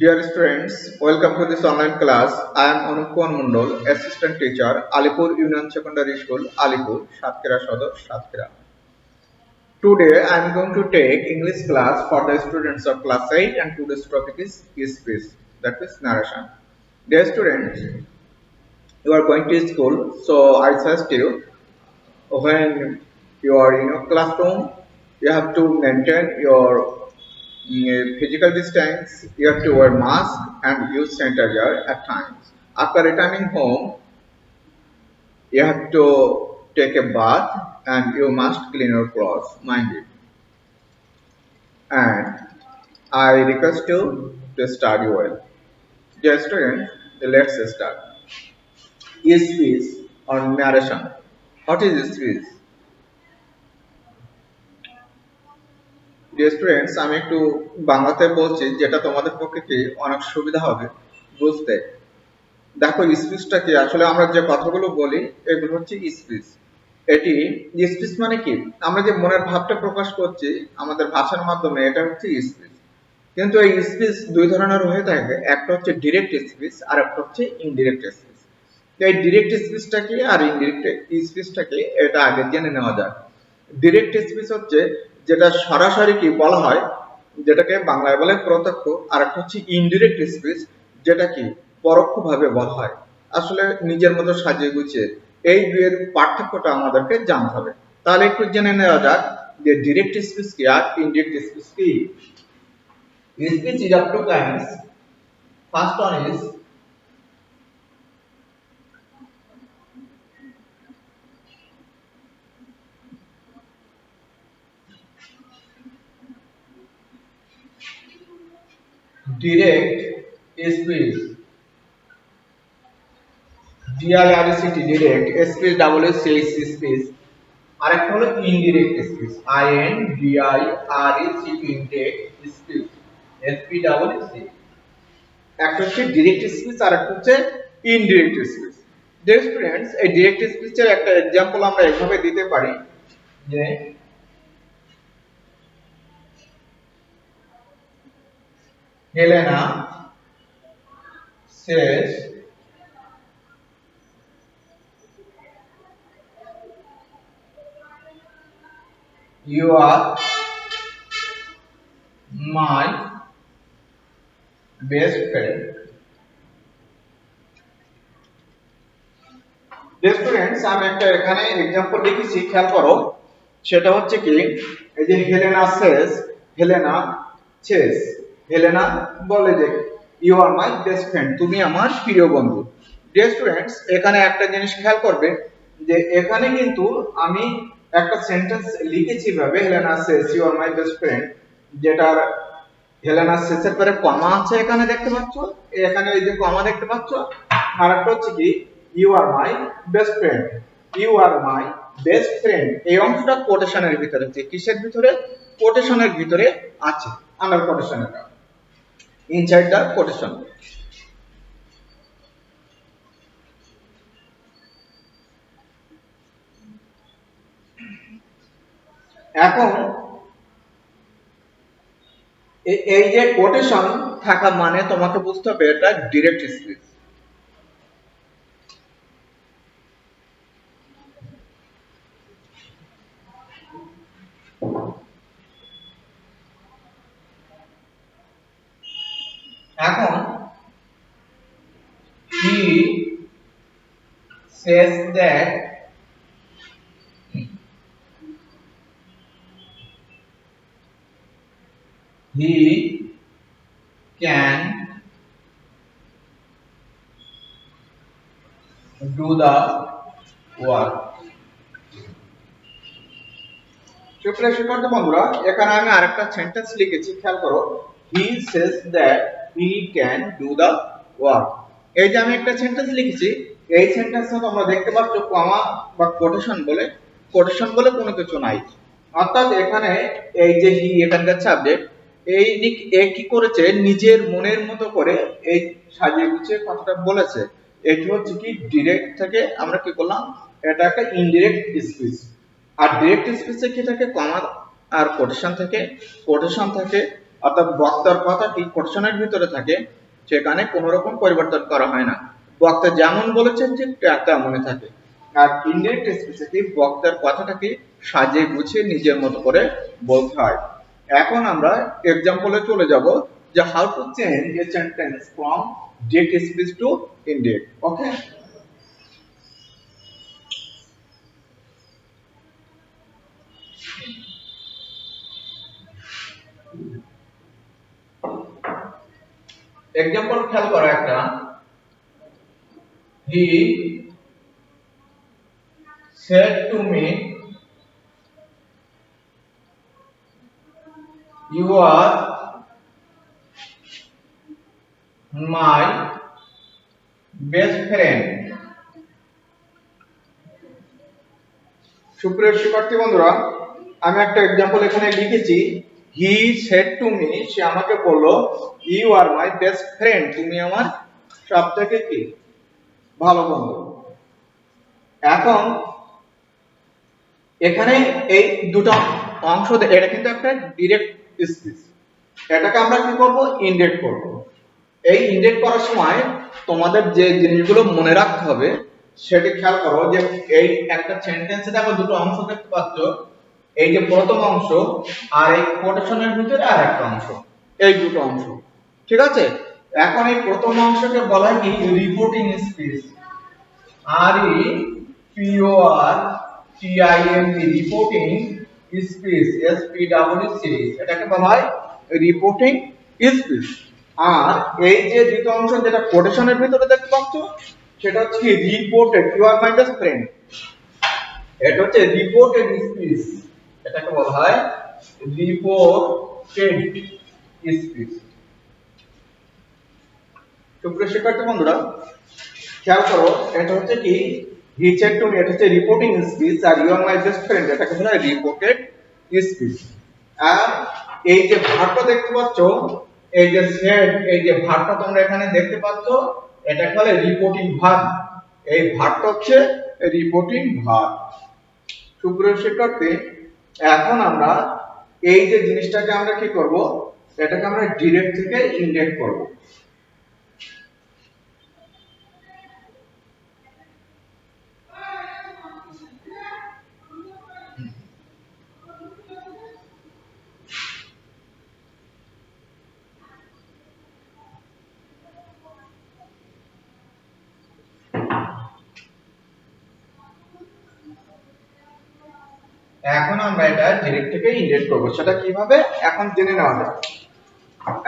Dear students, welcome to this online class. I am Anup Kumar Mondol, Assistant Teacher, Alipur Union Secondary School, Alipur, Satkira Sodor, Satkira. Today I am going to take English class for the students of class 8 and today's topic is speech, that is narration. Dear students, you are going to school, so I suggest you when you are in your classroom, you have to maintain your physical distance, you have to wear mask and use sanitizer at times. After returning home, you have to take a bath and you must clean your clothes, mind it. And I request you to study well. Dear students, let's start. Speech or narration. What is speech? Dear students আমি একটু বাংলাতে বলছি যেটা তোমাদের পক্ষে কি অনেক সুবিধা হবে বুঝতে। দেখো স্পিচটা কি আসলে আমরা যে কথাগুলো বলি এগুলো হচ্ছে স্পিচ। এটি স্পিচ মানে কি আমরা যে মনের ভাবটা প্রকাশ করছি আমাদের ভাষার মাধ্যমে এটা হচ্ছে স্পিচ। কিন্তু এই স্পিচ দুই ধরনের হয়ে থাকে, একটা হচ্ছে ডিরেক্ট স্পিচ আর একটা হচ্ছে ইনডিরেক্ট স্পিচ। এই ডিরেক্ট স্পিচটা কি আর ইনডিরেক্ট স্পিচটা কি এটা আগে জেনে নেওয়া যাক। ডিরেক্ট স্পিচ হচ্ছে যেটা সরাসরি কি বলা হয়, যেটাকে বাংলায় বলে প্রত্যক্ষ, আর একটা হচ্ছে ইনডিরেক্ট স্পিচ যেটা কি পরোক্ষভাবে বলা হয়। আসলে নিজের মতো সাজিয়ে গুছিয়ে এই দুইয়ের পার্থক্যটা আমাদেরকে জানতে হবে। তাহলে একটু জেনে নেওয়া যাক যে ডিরেক্ট স্পিচ কি আর ইনডিরেক্ট স্পিচ কি। Speech is of two kinds. First one is direct speech. DIRECT direct speech double S speech. আর একটা হলো indirect speech INDIRECT indirect speech SP double C. একটা হচ্ছে ডিরেক্ট স্পিচ আর একটা হচ্ছে ইনডিরেক্ট স্পিচ। ডিয়ার স্টুডেন্টস, এই ডিরেক্ট স্পিচের একটা एग्जांपल আমরা এভাবে দিতে পারি যে Helena says you are my best friend. Students আমি একটা এখানে एग्जांपल লিখেছি, খেয়াল করো। সেটা হচ্ছে কি এই যে Helena says, Helena says, Helena বলে যে you are my best friend, তুমি আমার প্রিয় বন্ধু। ডিয়ার স্টুডেন্টস, এখানে একটা জিনিস খেয়াল করবে যে এখানে কিন্তু আমি একটা সেন্টেন্স লিখেছি ভাবে Helena says you are my best friend, যেটার হেলেনা সেজের পরে কমা আছে এখানে দেখতে পাচ্ছ, এখানে এই যে কমা দেখতে পাচ্ছ। আর একটা হচ্ছে কি you are my best friend, you are my best friend, এই অংশটা কোটেশনের ভিতরে আছে। কিসের ভিতরে? কোটেশনের ভিতরে আছে, আন্ডার কোটেশন, এটা ইনসাইড দা কোটেশন। এখন এই যে কোটেশন থাকা মানে তোমাকে বুঝতে হবে এটা ডিরেক্ট স্পিচ। এখন he says that he can do the work. সুপ্রিয় শিক্ষার্থী বন্ধুরা, এখানে আমি আরেকটা সেন্টেন্স লিখেছি, খেয়াল করো। he says that he can do the work। এই যে আমি একটা সেন্টেন্স লিখেছি, এই সেন্টেন্সে তোমরা দেখতে পাচ্ছ কমা বা কোটেশন বলে কোনো কিছু নাই। অর্থাৎ এখানে এই যে হি এখানকার সাবজেক্ট, এই কি করেছে নিজের মনের মতো করে এই সাজিয়ে গুছিয়ে কথাটা বলেছে। এটি হচ্ছে কি ডিরেক্ট থেকে আমরা কি করলাম, এটা একটা ইনডিরেক্ট স্পিচ। আর ডিরেক্ট স্পিচে কি থাকে, কমা আর কোটেশন থাকে। অর্থাৎ বক্তার কথাটি কোটেশনের ভিতরে থাকে, সেখানে কোনো রকম পরিবর্তন করা হয় না, বক্তা যেমন বলেছেন ঠিক তেমনই থাকে। আর ইনডিরেক্ট স্পিচে কি বক্তার কথাটাকে সাজিয়ে গুছিয়ে নিজের মতো করে বলতে হয়। এখন আমরা এক্সাম্পলে চলে যাব যে how to change a sentence from direct speech to indirect. Okay, example খেয়াল করো একটা, হি said to me you are my best friend। সুপ্রিয় শিক্ষার্থী বন্ধুরা, আমি একটা এক্সাম্পল এখানে লিখেছি, হি সেড টু মি, সে আমাকে বললো, you are my best friend, তুমি আমার সবথেকে কি ভালো বন্ধু। এখন এখানে এই দুটো অংশ, এটা কিন্তু একটা ডিরেক্ট স্পিচ, এটাকে আমরা কি করব, ইনডিরেক্ট করব। এই ইনডিরেক্ট করার সময় তোমাদের যে জিনিসগুলো মনে রাখতে হবে সেটি খেয়াল করো, যে এই একটা সেন্টেন্সে দেখো দুটো অংশ দেখতে পাচ্ছ, এই যে প্রথম অংশ আর এই কোটেশনের ভিতরে আর একটা অংশ, এই দুটো অংশ, ঠিক আছে। এখন এই প্রথম অংশকে বলা হয় কি রিপোর্টিং স্পিচ, আর E P O R T I N T, reporting speech, S P W C, এটাকে বলা হয় রিপোর্টিং স্পিচ। আর এই যে দ্বিতীয় অংশ যেটা কোটেশনের ভিতরে দেখতে পাচ্ছ, সেটা হচ্ছে reported, you are my best friend, এটা হচ্ছে রিপোর্টেড স্পিচ, এটাকে বলা হয় রিপোর্টেড স্পিচ। সুপ্রিয় শিক্ষার্থী বন্ধুরা, খেয়াল করো, এটা হচ্ছে কি হি সেড টু মি, এটা হচ্ছে রিপোর্টিং স্পিচ, আর you are my best friend, এটাকে বলা হয় রিপোর্টেড স্পিচ। আর এই যে ভার্বটা দেখতে পাচ্ছ, এই যে সেড, এই যে ভার্বটা তোমরা এখানে দেখতে পাচ্ছ, এটাকে বলে রিপোর্টিং ভার্ব, এই ভার্বটা হচ্ছে রিপোর্টিং ভার্ব। সুপ্রিয় শিক্ষার্থী, এখন আমরা এই যে জিনিসটাকে আমরা কি করব, এটাকে আমরা ডিরেক্ট থেকে ইনডিরেক্ট করব। এখন আমরা এটা ডিরেক্ট থেকে ইনডিরেক্ট করব, সেটা কিভাবে এখন জেনে নেওয়া যাক।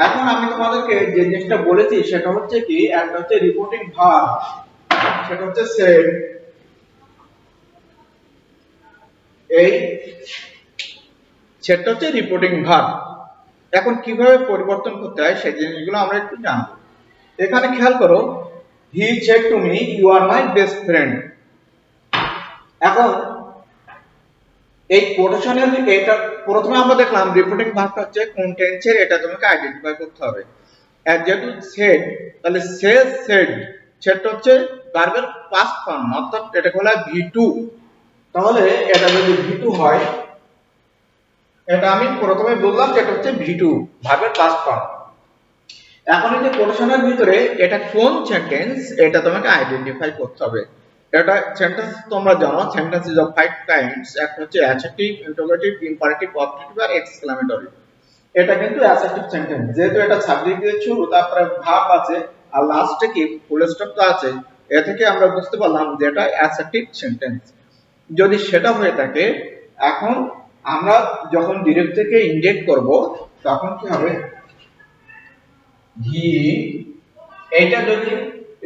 এখন আমি তোমাদেরকে যে জিনিসটা বলেছি সেটা হচ্ছে কি, একটা হচ্ছে রিপোর্টিং ভার্ব, সেটা হচ্ছে সেড, এই সেটা হচ্ছে রিপোর্টিং ভার্ব। এখন কিভাবে পরিবর্তন করতে হয় সেই জিনিসগুলো আমরা একটু জানবো। এখানে খেয়াল করো, he said to me you are my best friend. এখন এই কোটেশনের এটা প্রথমে আমরা দেখলাম রিপোর্টিং ভার্বটা হচ্ছে কোন টেন্সের, এটা তোমাকে আইডেন্টিফাই করতে হবে। আর যেহেতু সেড, তাহলে সে সেড, সেটা হচ্ছে ভার্বের পাস্ট ফর্ম, অর্থাৎ এটা বলা হয় ভি2। তাহলে এটা যদি ভি2 হয়, এটা আমি প্রথমে বললাম যে এটা হচ্ছে ভি2, ভার্বের পাস্ট ফর্ম। এখন এই যে কোটেশনের ভিতরে এটা কোন সেন্টেন্স, এটা তোমাকে আইডেন্টিফাই করতে হবে। এটা সেন্টেন্স তোমরা জানো, সেন্টেন্স ইজ অফ 5 কাইন্ডস। একটা হচ্ছে অ্যাডজেক্টিভ, ইন্টারোগেটিভ, ইম্পারেটিভ, অবজেক্টিভ আর এক্সক্লামেটরি। এটা কিন্তু অ্যাডজেক্টিভ সেন্টেন্স, যেহেতু এটা সাবজেক্ট দিয়ে শুরু, তারপরে ভার্ব আছে, আর লাস্টে কি ফুল স্টপ তো আছে, এ থেকে আমরা বুঝতে পারলাম যে এটা অ্যাডজেক্টিভ সেন্টেন্স। যদি সেটা হয়ে থাকে, এখন আমরা যখন ডিরেক্ট থেকে ইনডিরেক্ট করব, তখন কি হবে, হি, এইটা যদি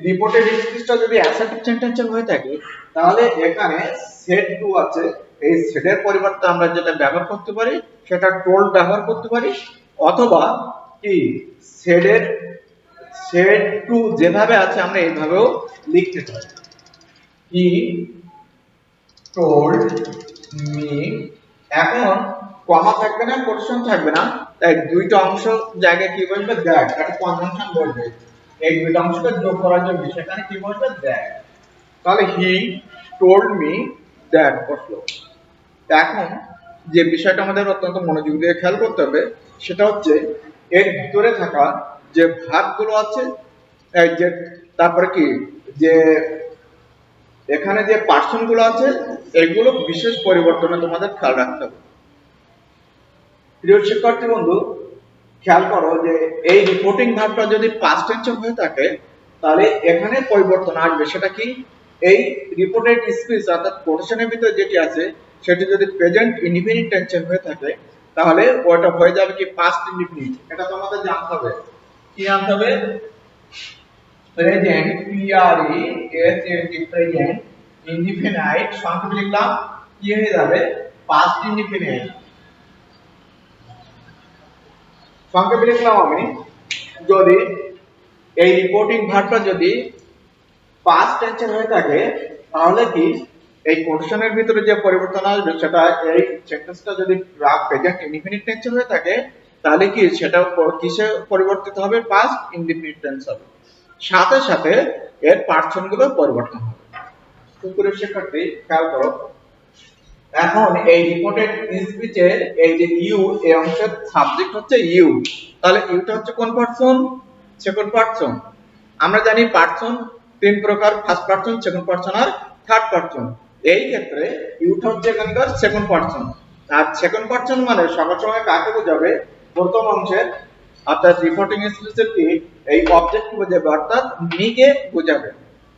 রিপোর্টেড স্পিচটা যদি অ্যাসার্টিভ সেন্টেন্সের হয়ে থাকে, তাহলে এখানে সেড টু আছে, এই সেডের পরিবর্তে আমরা যেটা ব্যবহার করতে পারি সেটা টোল্ড ব্যবহার করতে পারি, অথবা কি সেডের সেড টু যেভাবে আছে আমরা এইভাবেও লিখতে পারি, হি টোল্ড মি। এখন কমা থাকবে না, কোটেশন থাকবে না, তাই দুইটা অংশ জায়গায় কি বসবে, দ্যাট, একটা কনজাংশন বসবে। এই দুইটা অংশকে যোগ করার জন্য সেখানে কি বসবে, দ্যাট। তাহলে হি টোল্ড মি দ্যাট বসলো। এখন যে বিষয়টা আমাদের অত্যন্ত মনোযোগ দিয়ে খেয়াল করতে হবে সেটা হচ্ছে, এর ভিতরে থাকা যে ভাগগুলো আছে, এই যে তারপরে কি যে এখানে যে পার্সন গুলো আছে, এগুলো বিশেষ পরিবর্তনে তোমাদের খেয়াল রাখতে হবে। প্রিয় শিক্ষার্থী বন্ধু, খেয়াল করো যে এই রিপোর্টিং ভার্বটা যদি পাস্ট টেন্সে হয়ে থাকে তাহলে এখানে পরিবর্তন আসবে। সেটা কি, এই রিপোর্টেড স্পিচ অর্থাৎ কোটেশনের ভিতরে যেটি আছে সেটি যদি প্রেজেন্ট ইনডিফিনিট টেন্সে হয়ে থাকে তাহলে ওটা হয়ে যাবে কি পাস্ট ইনডিফিনিট। এটা তোমাদের জানতে হবে। কি জানতে হবে? প্রেজেন্ট PRESENT প্রেজেন্ট ইনডিফিনাইট সংক্ষেপে লিখলাম কি হয়ে যাবে পাস্ট ইনডিফিনিট। সংক্ষেপে লিখলাম আমি, যদি এই রিপোর্টিং ভার্বটা যদি পাস্ট টেন্সে হয়ে থাকে তাহলে কি এই কোটেশনের ভিতরে যে পরিবর্তন আসবে সেটা এই সেন্টেন্সটা যদি প্রেজেন্ট ইনডিফিনিট টেন্সে হয়ে থাকে তাহলে কি সেটা কিসে পরিবর্তিত হবে? পাস্ট ইনডিফিনিট টেন্স হবে। সাথে সাথে এর পার্সন গুলো পরিবর্তন হবে। সুপ্রিয় শিক্ষার্থী খেয়াল করো, এখন এই রিপোর্টেড স্পিচের এই যে ইউ এই অংশের সাবজেক্ট হচ্ছে ইউ, তাহলে ইউটা হচ্ছে কোন পারসন? Second person. আমরা জানি পারসন তিন প্রকার, ফার্স্ট পারসন, সেকেন্ড পারসন আর থার্ড পারসন। এই ক্ষেত্রে ইউটা হচ্ছে এখানকার সেকেন্ড পারসন। আর সেকেন্ড পারসন মানে সবার সময় কাকে বোঝাবে? প্রথম অংশের অর্থাৎ রিপোর্টিং স্পিচের কি এই অবজেক্ট বোঝাবে অর্থাৎ মিকে বোঝাবে।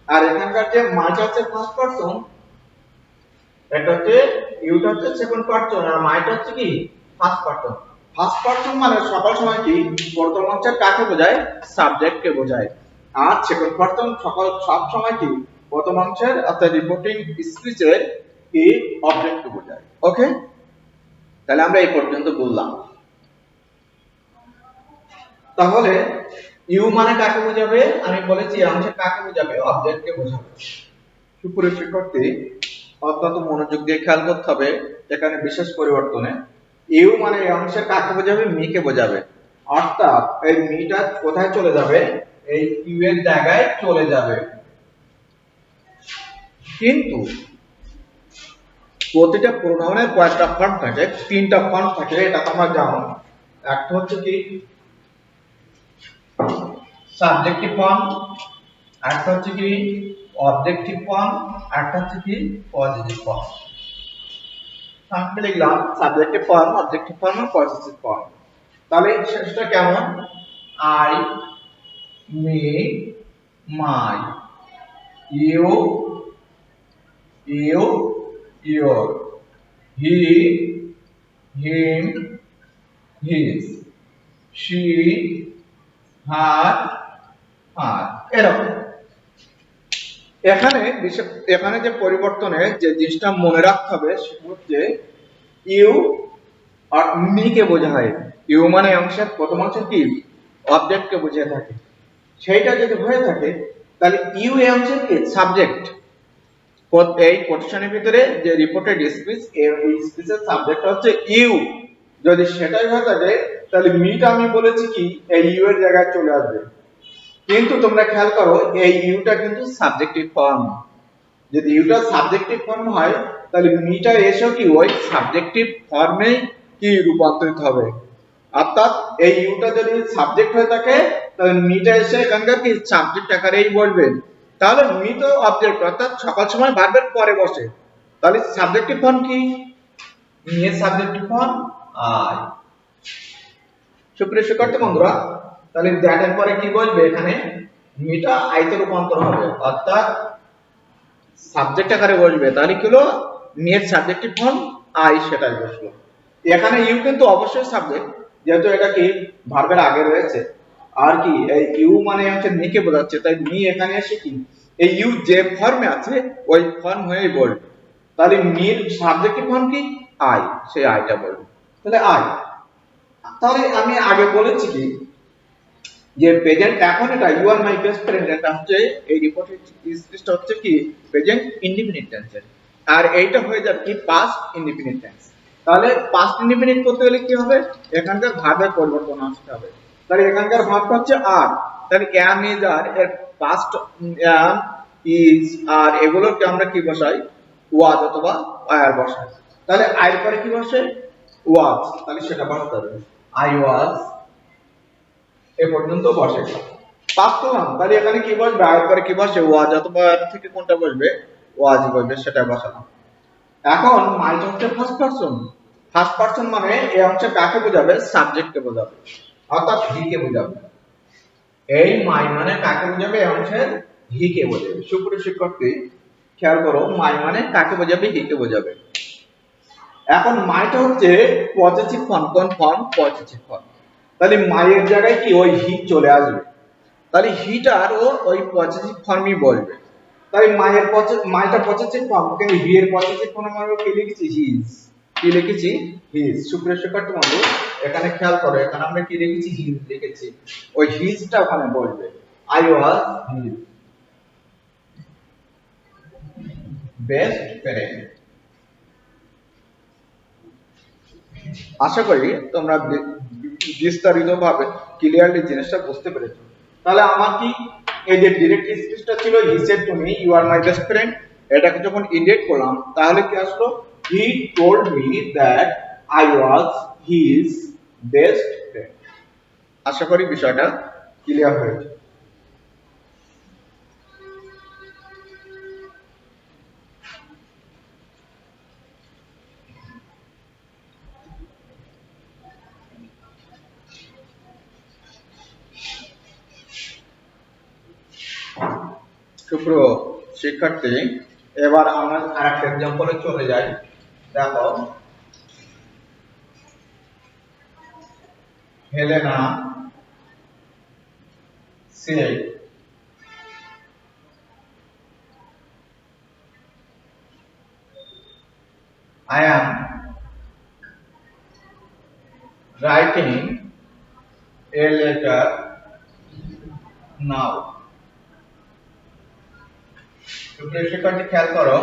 আর এখানকার যে মাইটা হচ্ছে ফার্স্ট পারসন, এটা হচ্ছে ইউটা হচ্ছে সেকেন্ড পারসন আর মাইটা হচ্ছে কি ফার্স্ট পারসন। ফার্স্ট পারসন মানে সকল সময় কি প্রথম অংশের কাকে বোঝায়? সাবজেক্টকে বোঝায়। আর সেকেন্ড পারসন সব সময় কি প্রথম অংশের অর্থাৎ রিপোর্টিং স্পিচের কি অবজেক্টকে বোঝায়। ওকে, তাহলে আমরা এই পর্যন্ত বললাম। তাহলে ইউ মানে কাকে বোঝাবে? আমি বলেছি এই অংশের কাকে বোঝাবে? অবজেক্টকে বোঝাবে। সুপ্রিয় শিক্ষার্থী অত্যন্ত মনোযোগ দিয়ে খেয়াল করতে হবে এখানে বিশেষ পরিবর্তনে। ইউ মানে এই অংশের কাকে বোঝাবে? মিকে বোঝাবে। অর্থাৎ এই মিটা কোথায় চলে যাবে? এই ইউ এর জায়গায় চলে যাবে। কিন্তু প্রতিটা প্রোনাউনের কয়েকটা ফর্ম থাকে, তিনটা ফর্ম থাকে, এটা তোমরা জানো। একটা হচ্ছে কি সাবজেক্টিভ ফর্ম, একটা হচ্ছে কি অবজেক্টিভ ফর্ম, একটা হচ্ছে কি পজিটিভ ফর্ম। আমি লিখলাম সাবজেক্টিভ ফর্ম, অবজেক্টিভ ফর্ম আর পজিটিভ ফর্ম। তাহলে সেটা কেমন? I, me, my, you, you, your, he, him, his, she, her, her, এরকম। এখানে যে পরিবর্তনে যে জিনিসটা মনে রাখতে হবে সেটা হচ্ছে ইউ আর মি কে বোঝায়। ইউ মানে অংশের প্রথম অংশ কি অবজেক্ট কে বোঝায় থাকে। সেইটা যদি হয়ে থাকে তাহলে ইউ এই অংশের কি সাবজেক্ট। এই কোটেশনের ভিতরে যে রিপোর্টেড স্পিচ, এই স্পিচের সাবজেক্ট হচ্ছে ইউ। যদি সেটাই হয়ে থাকে তাহলে মিটা আমি বলেছি কি এই ইউ এর জায়গায় চলে আসবে। কিন্তু তোমরা খেয়াল করো এই ইউটা কিন্তু সাবজেক্টিভ ফর্ম। যদি ইউটা সাবজেক্টিভ ফর্ম হয় তাহলে মিটা এসেও কি ওই সাবজেক্টিভ ফর্মে কি রূপান্তরিত হবে। অর্থাৎ এই ইউটা যদি সাবজেক্ট হয়ে থাকে তাহলে মিটা এসে এখানকার কি সাবজেক্ট আকারেই বলবে। তাহলে মি তো অবজেক্ট অর্থাৎ সকল সময় ভার্বের পরে বসে। তাহলে সাবজেক্টিভ ফর্ম কি? মি এর সাবজেক্টিভ ফর্ম আই। সুপ্রিয় শিক্ষার্থী বন্ধুরা, তাহলে দ্যাট এর পরে কি বলবে? এখানে মিটা আইতে রূপান্তর হবে অর্থাৎ সাবজেক্ট আকারে বসবে। তাহলে কি হলো? মি এর সাবজেক্টিভ ফর্ম আই সেটাই বসলো। এখানে ইউ কিন্তু অবশ্যই সাবজেক্ট, যেহেতু এটা কি ভার্বের আগে রয়েছে। আর কি এই ইউ মানে হচ্ছে মি কে বোঝাচ্ছে, তাই মি এখানে এসে কি এই ইউ যে ফর্মে আছে ওই ফর্ম হয়েই বলবে। তাহলে মির সাবজেক্টিভ ফর্ম কি আই, সেই আইটা বলবে। তাহলে আই। তাহলে আমি আগে বলেছি কি যে প্রেজেন্ট, এখন এটা you are my best friend, এটা হচ্ছে এই রিপোর্টেড স্পিচটা হচ্ছে কি প্রেজেন্ট ইনডিফিনিট টেন্সের। আর এইটা হয়ে যাবে কি পাস্ট ইনডিফিনিট টেন্স। তাহলে পাস্ট ইনডিফিনিট করতে গেলে কি হবে? এখানকার ভার্বের পরিবর্তন আসতে হবে। তাহলে এখানকার ভার্বটা হচ্ছে আর। তাহলে অ্যাম ইজ আর এর পাস্ট অ্যাম ইজ আর এগুলোকে আমরা কি বসাই? ওয়াজ অথবা আর বসাই। তাহলে আই এর পরে কি বসে? ওয়াজ। তাহলে সেটা বসাতে হবে আই ওয়াজ এ পর্যন্ত বসে পাস করলাম, তাহলে এখানে কি বসবে, আয়ের পরে কি বসে, ওয়াজ অথবা এর থেকে কোনটা বসবে, ওয়াজ বসবে, সেটা বসালাম। এখন মাইট হচ্ছে ফার্স্ট পারসন। ফার্স্ট পারসন মানে এই অংশে কাকে বোঝাবে, সাবজেক্টকে বোঝাবে, অর্থাৎ হি কে বোঝাবে। এই মাই মানে কাকে বোঝাবে, এই অংশের হি কে বোঝাবে। সুপ্রিয় শিক্ষার্থী খেয়াল করো, মাই মানে কাকে বোঝাবে, হি কে বোঝাবে। এখন মাইটা হচ্ছে পজিটিভ ফর্ম, কোন ফর্ম, পজিটিভ ফর্ম। তাহলে মাইয়ের জায়গায় কি ওই হি চলে আসবে, তাহলে হিটারও ওই পজিটিভ ফর্মই বলবে। তাই মাইটা পজিটিভ ফর্ম, কিন্তু হি এর পজিটিভ ফর্ম আমরা কি লিখেছি, হিজ। কি লিখেছি, হিজ। সুপ্রিয় শিক্ষার্থী বন্ধু এখানে খেয়াল করো, এখানে আমরা কি লিখেছি, হিজ লিখেছি, ওই হিজটা ওখানে বলবে। I was his best friend. আশা করি তোমরা বিস্তারিতভাবে ক্লিয়ারলি জিনিসটা বুঝতে পেরেছো। তাহলে আমার কি এই যে ডিরেক্ট স্পিচটা ছিল, he said to me you are my best friend, এটাকে যখন ইন্ডিকেট করলাম তাহলে কি আসলো, he told me that I was his best friend. আশা করি বিষয়টা ক্লিয়ার হয়েছে। সুপ্রিয় শিক্ষার্থী এবার আমরা আরেকটা এক্সাম্পলে চলে যাই। দেখো, Helena said I am writing a letter now. সুপ্রিয় শিক্ষার্থী খেয়াল করো,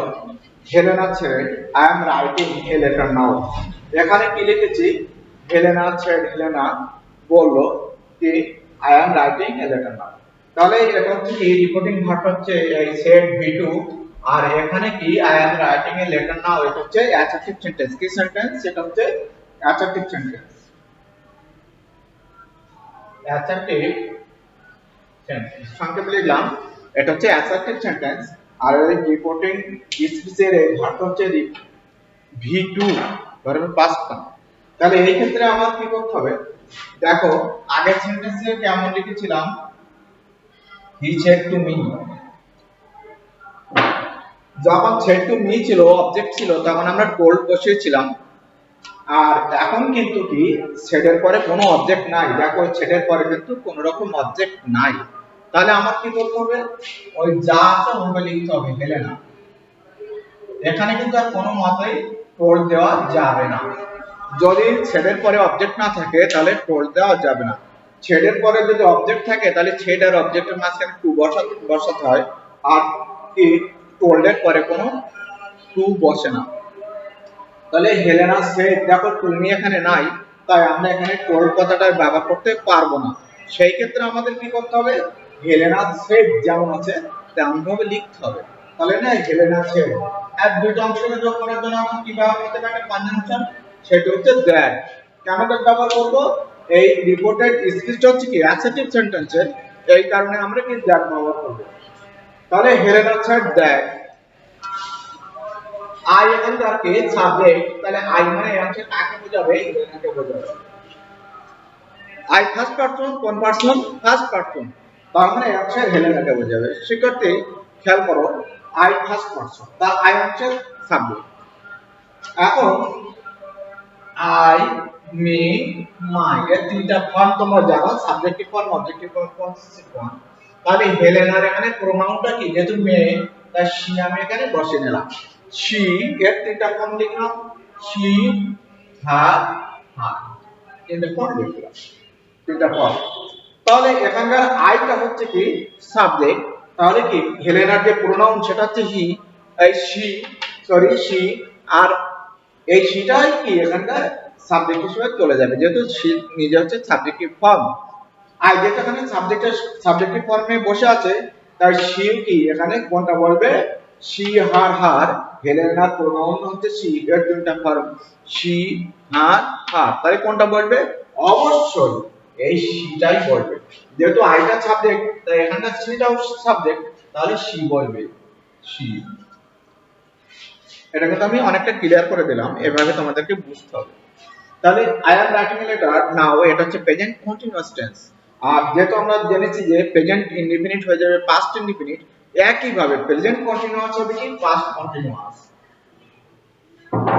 Helena said I am writing a letter now। এখানে কি লিখেছি, হেলেনা said, হেলেনা বলল কি I am writing a letter now। তাহলে এটা হচ্ছে কি, রিপোর্টিং ভার্ব হচ্ছে এই said V2, আর এখানে কি I am writing a letter now, এটা হচ্ছে অ্যাসার্টিভ সেন্টেন্স। কি সেন্টেন্স, সেটা হচ্ছে অ্যাসার্টিভ সেন্টেন্স। অ্যাসার্টিভ সেন্টেন্স সংক্ষেপে লিখলাম, এটা হচ্ছে অ্যাসার্টিভ সেন্টেন্স। আর এই রিপোর্টিং স্পিচের এই ভার্বটা হচ্ছে V2, ভার্বের পাস্ট ফর্ম। তাহলে এই ক্ষেত্রে আমার কি করতে হবে, দেখো আগের সেন্টেন্সে কেমন লিখেছিলাম, হি সেড টু মি, যখন সেড টু মি ছিল, অবজেক্ট ছিল, তখন আমরা টোল্ড বসিয়েছিলাম। আর এখন কিন্তু কি, সেডের পরে কোনো অবজেক্ট নাই। দেখো সেডের পরে কিন্তু কোনো রকম অবজেক্ট নাই, তাহলে আমার কি করতে হবে, ওই যা আছে ওভাবে লিখতে হবে, হেলেনা। এখানে কিন্তু আর কোনো মতেই টোল্ড দেওয়া যাবে না। যদি সেডের পরে অবজেক্ট না থাকে তাহলে টোল্ড দেওয়া যাবে না। সেডের পরে যদি অবজেক্ট থাকে তাহলে সেড আর অবজেক্টের মাঝখানে টু বসাতে হয়, আর কি টোল্ডের পরে কোনো টু বসে না। তাহলে হেলেনা সেড, দেখো তুমি এখানে নাই, তাই আমরা এখানে টোল্ড কথাটা ব্যবহার করতে পারবো না। সেই ক্ষেত্রে আমাদের কি করতে হবে, হেলেনা সেড যেমন আছে তেমন ভাবে লিখতে হবে। তাহলে না, হেলেনা সেড এক দুইটা অংশকে যোগ করার জন্য আমরা কি ব্যবহার করতে পারি, কনজাংশন, সেটা হচ্ছে দ্যাট। কেন দ্যাট ব্যবহার করব, এই রিপোর্টেড স্পিচটা হচ্ছে কি অ্যাসার্টিভ সেন্টেন্সের, এই কারণে আমরা কি দ্যাট ব্যবহার করব। তাহলে হেলেনা সেড দ্যাট, আই এখানকার কে সাবজেক্ট, তাহলে আই মানে অংশে কাকে বোঝাবে, হেলেনাকে বোঝাবে। আই ফার্স্ট পারসন, কোন পারসন, ফার্স্ট পারসন, তার মানে অংশে হেলেনাকে বোঝাবে। শিক্ষার্থী খেয়াল করো, আই ফার্স্ট পারসন, তার আই অংশে সাবজেক্ট। এখন আই, মি, মাই এর তিনটা ফর্ম তোমরা জানো, subjective form, objective form, possessive form. তাহলে হেলেনার এখানে প্রোনাউনটা কি, যেহেতু মেয়ে তাই শি আমি এখানে বসিয়ে নিলাম। শি এর তিনটা ফর্ম লিখলাম, শি, হার, হার, তিনটা ফর্ম লিখলাম, তিনটা ফর্ম। তাহলে এখানকার আইটা হচ্ছে কি সাবজেক্ট, তাহলে কি হেলেনার যে প্রোনাউন সেটা হচ্ছে হি, এই শি, সরি শি, আর এই শিটাই কি এখানকার সাবজেক্ট হিসেবে চলে যাবে, যেহেতু শি নিজে হচ্ছে সাবজেক্টিভ ফর্ম। আই যেটা এখানে সাবজেক্টিভ ফর্মে বসে আছে, তাই শি কি এখানে কোনটা বলবে, শি, হার, হার। হেলেনার প্রোনাউন হচ্ছে শি, এর তিনটা ফর্ম শি, হার, হার, তাহলে কোনটা বলবে, অবশ্যই এই শিটাই বলবে। যেহেতু আইটা সাবজেক্ট তাই এখানকার শিটাও সাবজেক্ট, তাহলে শি বলবে, শি। এটা কিন্তু আমি অনেকটা ক্লিয়ার করে দিলাম, এভাবে তোমাদেরকে বুঝতে হবে। তাহলে I am writing a letter now, এটা হচ্ছে প্রেজেন্ট কন্টিনিউয়াস টেন্স। আর যেহেতু আমরা জেনেছি যে প্রেজেন্ট ইনডিফিনিট হয়ে যাবে পাস্ট ইনডিফিনিট, একই ভাবে প্রেজেন্ট কন্টিনিউয়াস হবে কি past continuous.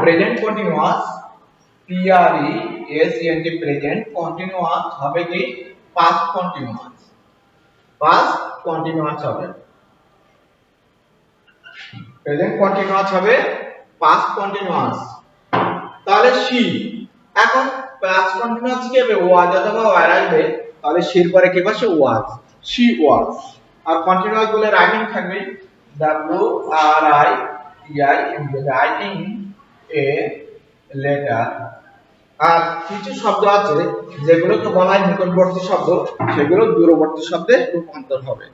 Present continuous P R E S E N T present continuous হবে কি পাস্ট কন্টিনিউয়াস, পাস্ট কন্টিনিউয়াস হবে। প্রেজেন্ট কন্টিনিউয়াস হবে পাস্ট কন্টিনিউয়াস। তাহলে শি, এখন পাস্ট কন্টিনিউয়াস কি হবে, ওয়াজ অথবা ওয়্যার আসবে, তাহলে শির পরে কি বসে ওয়াজ, শি ওয়াজ। আর কন্টিনিউয়াস বলে রাইটিং থাকবে W R I T I M, writing a letter. আর কিছু শব্দ আছে যেগুলোকে বলা হয় নিকটবর্তী শব্দ, সেগুলো দূরবর্তী শব্দে রূপান্তর হবে।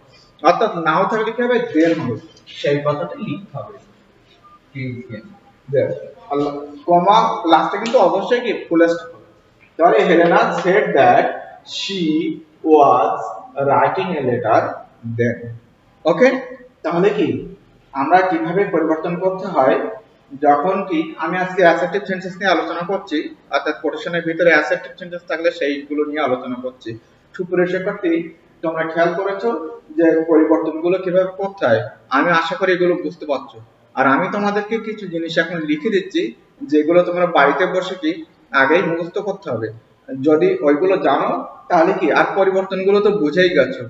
অর্থাৎ নাও থাকলে কি হবে, দেন হবে, সেই কথাটা লিখতে হবে। কমা লাস্টে কিন্তু অবশ্যই কি ফুল স্টপ হবে। তাহলে Helena said that she was writing a letter then. Okay, তাহলে কি আমরা কিভাবে পরিবর্তন করতে হয়, যখন কি আমি আজকে অ্যাসার্টিভ সেন্টেন্স নিয়ে আলোচনা করছি, অর্থাৎ কোটেশনের ভিতরে অ্যাসার্টিভ সেন্টেন্স থাকলে সেইগুলো নিয়ে আলোচনা করছি। সুপ্রিয় শিক্ষার্থী, তোমরা খেয়াল করেছো যে পরিবর্তনগুলো কিভাবে করতে হয়? আমি আশা করি এগুলো বুঝতে পারছো। আর আমি তোমাদেরকে কিছু জিনিস এখন লিখে দিচ্ছি, যেগুলো তোমরা বাড়িতে বসে কি আগেই মুখস্থ করতে হবে। যদি ওইগুলো জানো তাহলে কি আর পরিবর্তনগুলো তো বুঝেই গেছো।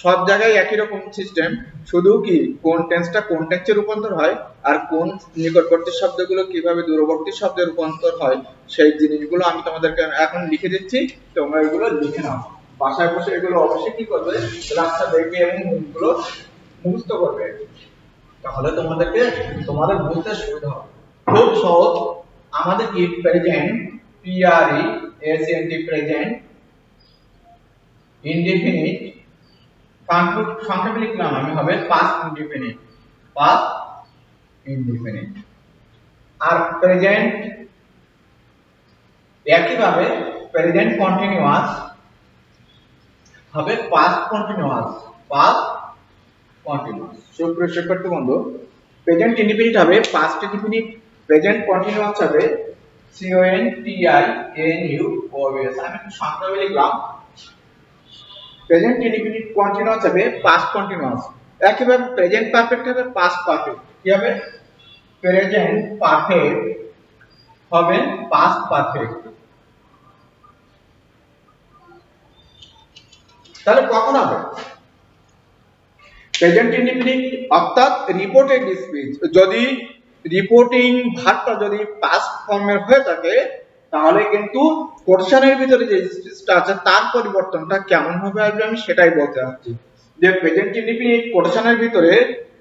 সব জায়গায় একই রকম সিস্টেম, শুধু কি কোন টেন্সটা কোন টেন্সে রূপান্তর হয় আর কোন নিকটবর্তী শব্দগুলো কিভাবে দূরবর্তী শব্দে রূপান্তর হয়, সেই জিনিসগুলো আমি তোমাদেরকে এখন লিখে দিচ্ছি, তোমরা এগুলো লিখে নাও। বাসায় বসে এগুলো অবশ্যই কি করবে, ক্লাসটা দেখবে এবং এগুলো মুখস্থ করবে, তাহলে তোমাদের বুঝতে সুবিধা হবে। খুব সহজ। আমাদের কি present P R E S N T present indefinite সংক্ষেপে লিখলাম আমি, হবে পাস্ট ইনডিফিনিট, পাস্ট ইনডিফিনিট। আর প্রেজেন্ট একইভাবে প্রেজেন্ট কন্টিনিউয়াস হবে পাস্ট কন্টিনিউয়াস, পাস্ট কন্টিনিউয়াস। সুপ্রিয় শিক্ষার্থী বন্ধু, প্রেজেন্ট ইনডিফিনিট হবে পাস্ট ইনডিফিনিট, প্রেজেন্ট কন্টিনিউয়াস হবে C O N T I N U O S. আমি একটু সংক্ষেপে লিখলাম, প্রেজেন্ট ইনডিফিনিট কন্টিনিউয়াস হবে পাস্ট কন্টিনিউয়াস। একইভাবে প্রেজেন্ট পারফেক্ট হবে পাস্ট পারফেক্ট। কি হবে, প্রেজেন্ট পারফেক্ট হবে পাস্ট পারফেক্ট। তাহলে কখন হবে প্রেজেন্ট ইনডিফিনিট, অর্থাৎ রিপোর্টেড স্পিচ। যদি রিপোর্টিং ভার্বটা যদি পাস্ট ফর্মের হয়ে থাকে, তাহলে কিন্তু কোটেশনের ভিতরে যে স্পিচটা আছে তার পরিবর্তনটা কেমন হবে আসবে, আমি সেটাই বলতে চাচ্ছি। যে প্রেজেন্ট ইনডিফিনিট কোটেশনের ভিতরে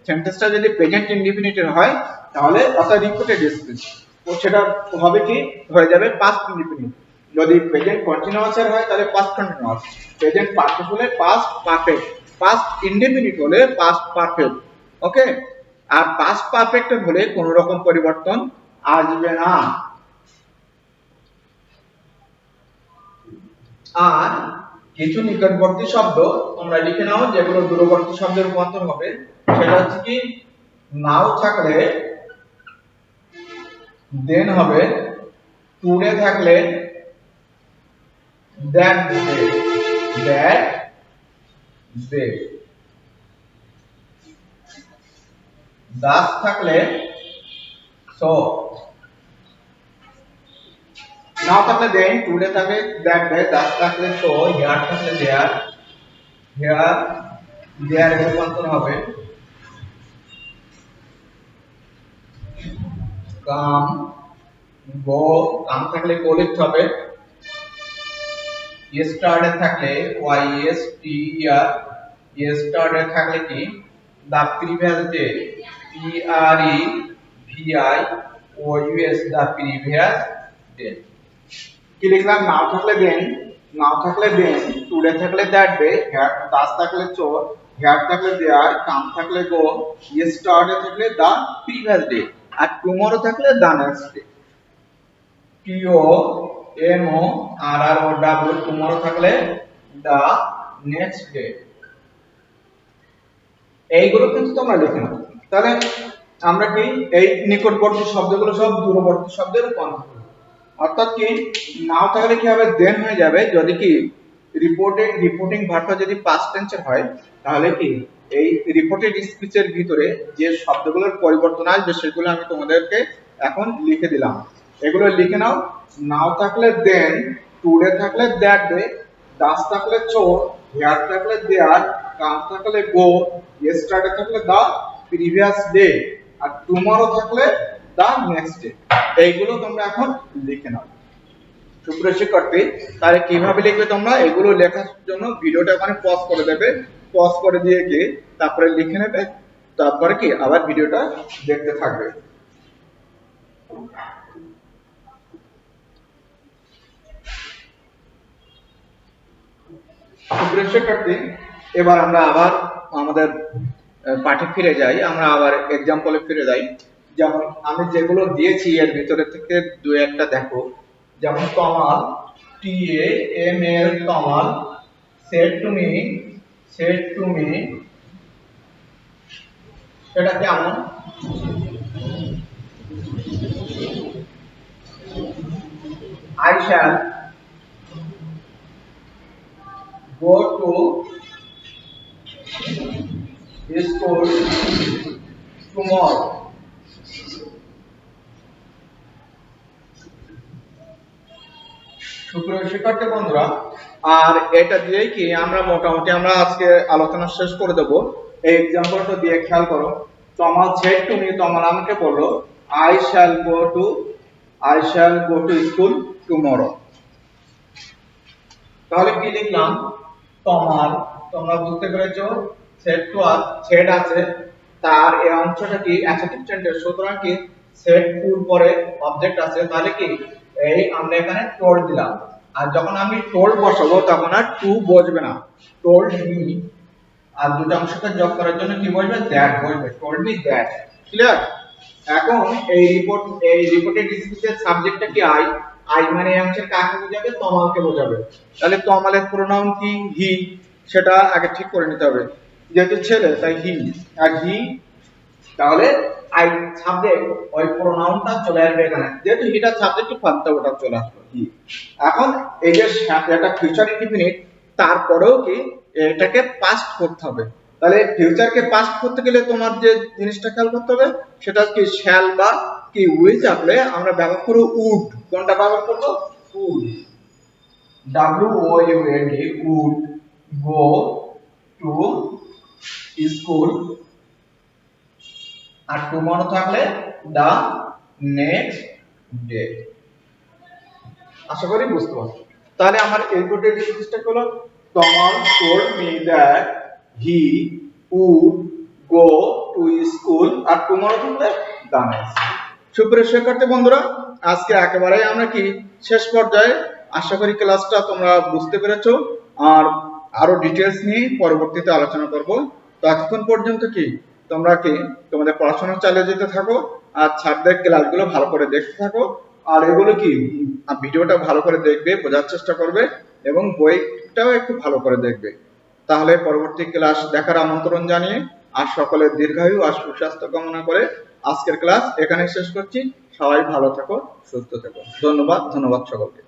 সেন্টেন্সটা যদি প্রেজেন্ট ইনডিফিনিটের হয়, তাহলে অর্থাৎ রিপোর্টেড স্পিচ, তো সেটা হবে কি হয়ে যাবে পাস্ট ইনডিফিনিট। যদি প্রেজেন্ট কন্টিনিউয়াসের হয় তাহলে পাস্ট কন্টিনিউয়াস, প্রেজেন্ট পারফেক্ট হলে পাস্ট পারফেক্ট, পাস্ট ইনডিফিনিট হলে পাস্ট পারফেক্ট। ওকে, আর পাস্ট পারফেক্ট হলে কোনো রকম পরিবর্তন আসবে না। আর কিছু নিকটবর্তী শব্দ তোমরা লিখে নাও যেগুলো দূরবর্তী শব্দে রূপান্তর হবে, সেটা হচ্ছে কি নাও থাকলে দেন হবে, টুডে থাকলে দ্যাট ডে, দাস থাকলে সো, নাও থাকলে দেন, টুডে থাকলে দ্যাট ডে, দাস থাকলে সো, হিয়ার থাকলে দেয়ার, দেয়ার রূপান্তর হবে কাম, গো, কাম থাকলে গো লিখতে হবে। ইয়েস্টারডে থাকলে Y S T R, yesterday থাকলে কি the previous day, P R E V I O U S, the previous day. কি লিখলাম, নাও থাকলে দেন, নাও থাকলে দেন, টুডে থাকলে দ্যাট ডে, দাস থাকলে চো, হিয়ার থাকলে দেয়ার, কাম থাকলে গো, ইয়েস্টারডে থাকলে দা প্রিভিয়াস ডে, আর টুমরো থাকলে দা নেক্সট ডে। টিও tomorrow tomorrow থাকলে the next day। এইগুলো কিন্তু তোমরা লিখে নাও। তাহলে আমরা কি এই নিকটবর্তী শব্দগুলো সব দূরবর্তী শব্দে রূপান্তর করব। অর্থাৎ কি নাও তাহলে কি হবে দেন হয়ে যাবে, যদি কি রিপোর্টিং ভার্বটা যদি পাস্ট টেন্সের হয় তাহলে কি এই রিপোর্টেড স্পিচের ভিতরে যে শব্দগুলোর পরিবর্তন আসবে সেগুলো আমি তোমাদেরকে এখন লিখে দিলাম। এগুলো লিখে নাও। নাও থাকলে দেন, টুডে থাকলে দ্যাট ডে, ডাস থাকলে চোর, হেয়ার থাকলে দেয়ার, কাম থাকলে গো, ইয়েস্টারডে থাকলে দা প্রিভিয়াস ডে, আর টুমরো থাকলে দা নেক্সট ডে। এইগুলো তোমরা এখন লিখে নাও। সুপ্রিয় শিক্ষার্থী, তাহলে কিভাবে লিখবে তোমরা এগুলো লেখার জন্য ভিডিওটা ওখানে পজ করে দেবে, পজ করে দিয়ে কি তারপরে লিখে নেবে, তারপরে কি আবার ভিডিওটা দেখতে থাকবে। সুপ্রিয় শিক্ষার্থী, এবার আমরা আবার আমাদের পাঠে ফিরে যাই, আমরা আবার এক্সাম্পলে ফিরে যাই। যেমন আমি যেগুলো দিয়েছি এর ভিতরে থেকে দু একটা দেখো। যেমন তমাল, TAML Tamal, said to me সেটা কেমন? I shall go to school tomorrow। সুপ্রিয় শিক্ষার্থী বন্ধুরা, আর এটা দিয়েই কি আমরা মোটামুটি আমরা আজকে আলোচনা শেষ করে দেব। এই এক্সাম্পলটা দিয়ে খেয়াল করো। তমাল said to me, তমাল আমাকে বললো I shall go to school tomorrow। তাহলে কি লিখলাম? তমাল, তোমরা বুঝতে পেরেছো said আছে, তার এই অংশটা কি অ্যাডজেক্টিভ সেন্টেন্স, সুতরাং কি said টু পরে অবজেক্ট আছে, তাহলে কি এই আমরা এখানে told দিলাম। আর যখন আমি told বসাবো তখন আর টু বসবে না, told me। আর দুটো অংশকে যোগ করার জন্য কি বসবে? that বসবে, told me that। ক্লিয়ার? এখন এই রিপোর্টেড স্পিচের সাবজেক্টটা কি আই মানে এই অংশের কাকে বোঝাবে? তমালকে বোঝাবে। তাহলে তমালের প্রোনাউন কি? হি। সেটা আগে ঠিক করে নিতে হবে, যেহেতু ছেলে তাই হি, আর হি তাহলে আই সাবজেক্ট ওই প্রোনাউনটা চলে আসবে এখানে, যেহেতু হিটা সাবজেক্ট ফার্স্টে ওটা চলে আসবে হি। এখন এই যে এটা ফিউচার ইনডিফিনিট, তারপরেও কি এটাকে পাস্ট করতে হবে। তাহলে ফিউচারকে পাস্ট করতে গেলে তোমার যে জিনিসটা খেয়াল করতে হবে সেটা কি শ্যাল বা কি উইল থাকলে আমরা ব্যবহার করব উড। কোনটা ব্যবহার করব? Would, WOULD, would go to school. আর টুমরো থাকলে দা নেক্সট ডে। আশা করি বুঝতে পারছো। তাহলে আমার এই দুটো জিনিসটা হলো Tamal told me that he would go to school, আর টুমরো থাকলে দা নেক্সট। সুপ্রিয় শিক্ষার্থী বন্ধুরা, আজকে একেবারে আমরা কি শেষ পর্যায়ে। আশা করি ক্লাসটা তোমরা বুঝতে পেরেছো, আর আরো ডিটেইলস নিয়ে পরবর্তীতে আলোচনা করব। ততক্ষণ পর্যন্ত কি তোমরা কি তোমাদের পড়াশোনা চালিয়ে যেতে থাকো, আর ছাত্রদের ক্লাসগুলো ভালো করে দেখতে থাকো, আর এগুলো কি ভিডিওটা ভালো করে দেখবে, বোঝার চেষ্টা করবে, এবং বইটাও একটু ভালো করে দেখবে। তাহলে পরবর্তী ক্লাস দেখার আমন্ত্রণ জানিয়ে আর সকলের দীর্ঘায়ু আর সুস্বাস্থ্য কামনা করে আজকের ক্লাস এখানে শেষ করছি। সবাই ভালো থাকো, সুস্থ থাকো। ধন্যবাদ সকলকে।